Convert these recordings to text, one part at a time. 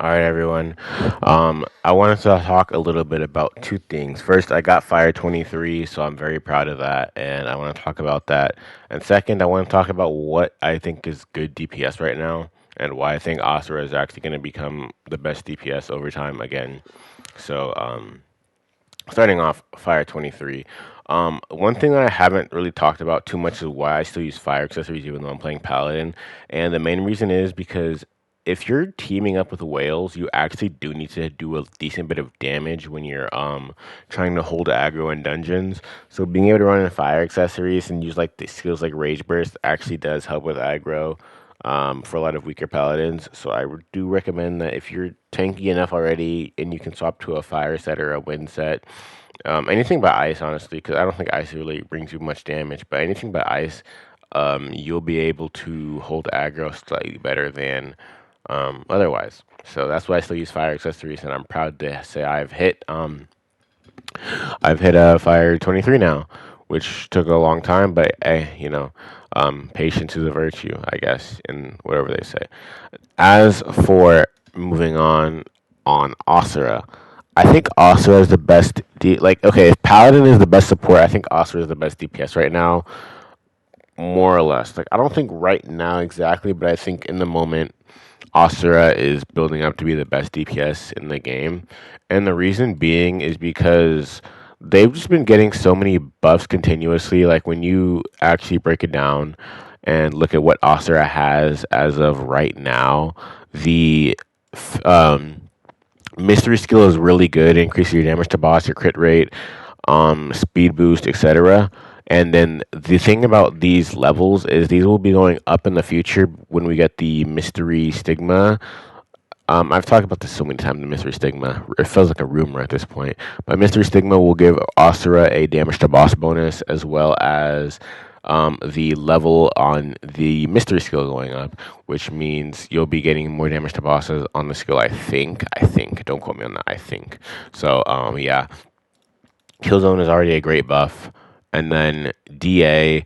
All right, everyone. I wanted to talk a little bit about two things. First, I got Fire 23, so I'm very proud of that, and I want to talk about that. And second, I want to talk about what I think is good DPS right now, and why I think Asura is actually going to become the best DPS over time again. So, starting off, Fire 23. One thing that I haven't really talked about too much is why I still use fire accessories even though I'm playing paladin. And the main reason is because if you're teaming up with whales, you actually do need to do a decent bit of damage when you're trying to hold aggro in dungeons. So being able to run in fire accessories and use like the skills like rage burst actually does help with aggro for a lot of weaker paladins. So do recommend that if you're tanky enough already and you can swap to a fire set or a wind set, anything but ice, honestly, because I don't think ice really brings you much damage. But anything but ice, you'll be able to hold aggro slightly better than otherwise. So that's why I still use fire accessories, and I'm proud to say I've hit a fire 23 now, which took a long time, but patience is a virtue, I guess, in whatever they say. As for moving on Asura, I think Asura is the best. Okay, if Paladin is the best support, I think Asura is the best DPS right now, more or less. Like, I don't think right now exactly, but I think in the moment, Asura is building up to be the best DPS in the game. And the reason being is because they've just been getting so many buffs continuously. Like, when you actually break it down and look at what Asura has as of right now, the mystery skill is really good, increase your damage to boss, your crit rate, speed boost, etc. And then the thing about these levels is these will be going up in the future when we get the mystery stigma. I've talked about this so many times. The mystery stigma. It feels like a rumor at this point. But mystery stigma will give Asura a damage to boss bonus as well as the level on the mystery skill going up, which means you'll be getting more damage to bosses on the skill. I think. I think. Don't quote me on that. I think. So yeah, Killzone is already a great buff, and then DA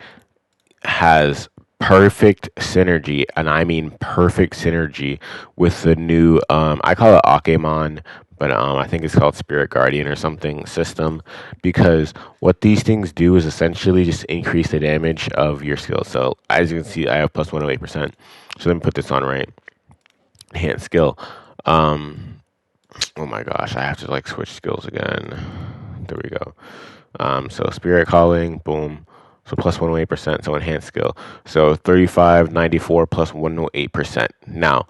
has perfect synergy, and I mean perfect synergy with the new I call it Akemon, but I think it's called Spirit Guardian or something system, because what these things do is essentially just increase the damage of your skill. So as you can see, I have plus 108%. So let me put this on right. Enhanced skill. Um oh my gosh, I have to like switch skills again. There we go. So Spirit Calling, boom. So plus 108%, so enhanced skill. So 3594 plus 108%. Now,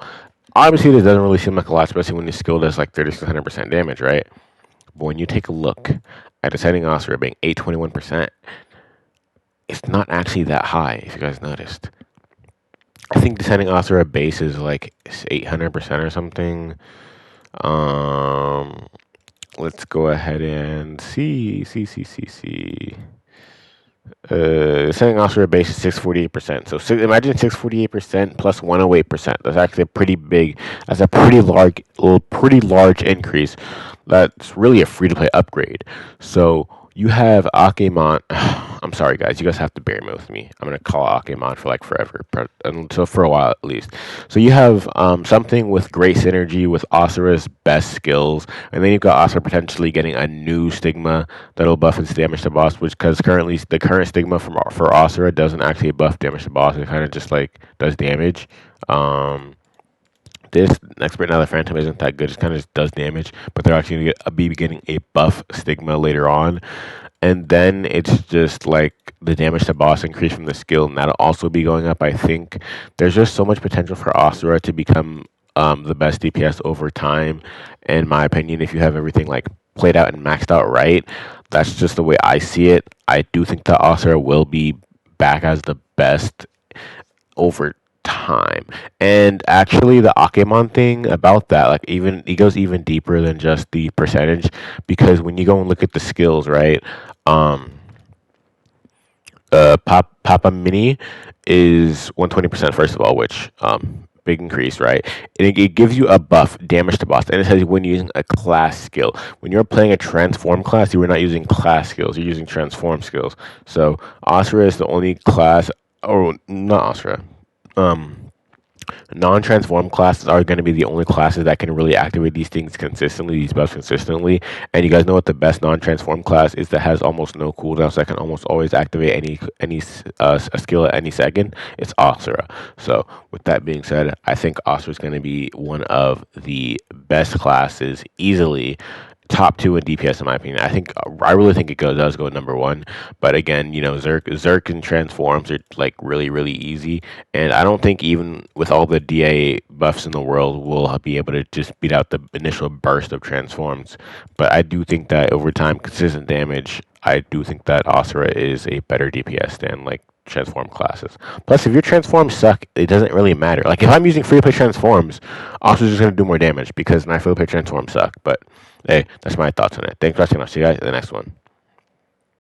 obviously, this doesn't really seem like a lot, especially when the skill does like 3600% damage, right? But when you take a look at Ascending Asura being 821%, it's not actually that high, if you guys noticed. I think Descending Asura base is like 800% or something. Um, let's go ahead and see. Setting off for a base is 648%. So imagine 648% plus 108%. That's actually a pretty big. That's a pretty large increase. That's really a free to play upgrade. So you have Akemon. I'm sorry, guys. You guys have to bear with me. I'm gonna call Akemon for like forever, until for a while at least. So you have something with great synergy with Asura's best skills, and then you've got Asura potentially getting a new stigma that'll buff its damage to boss, which because currently the current stigma for Asura doesn't actually buff damage to boss. It kind of just like does damage. Um, this Expert Now the Phantom isn't that good. It kind of just does damage, but they're actually going to be getting a buff stigma later on. And then it's just like the damage to boss increase from the skill, and that'll also be going up. I think there's just so much potential for Asura to become the best DPS over time. In my opinion, if you have everything like played out and maxed out right, that's just the way I see it. I do think that Asura will be back as the best over time. And actually, the Akemon thing about that, like even it goes even deeper than just the percentage, because when you go and look at the skills, right? Um, Papa Mini is 120% first of all, which big increase, right? And it gives you a buff damage to boss, and it says when using a class skill. When you're playing a transform class, you are not using class skills; you're using transform skills. So Asura is the only class, or not Asura. Um, Non-transform classes are going to be the only classes that can really activate these things consistently, these buffs consistently. And you guys know what the best non-transform class is that has almost no cooldowns that can almost always activate any a skill at any second? It's Asura. So with that being said, I think Asura is going to be one of the best classes easily. Top two in DPS in my opinion. I really think it does go number one. But again, Zerk and transforms are like really easy. And I don't think even with all the DA buffs in the world, we'll be able to just beat out the initial burst of transforms. But I do think that over time, consistent damage, I do think that Asura is a better DPS than like transform classes. Plus, if your transforms suck, it doesn't really matter. Like if I'm using free to play transforms, Asura's just gonna do more damage because my free to play transforms suck. But hey, that's my thoughts on it. Thanks for watching. I'll see you guys in the next one.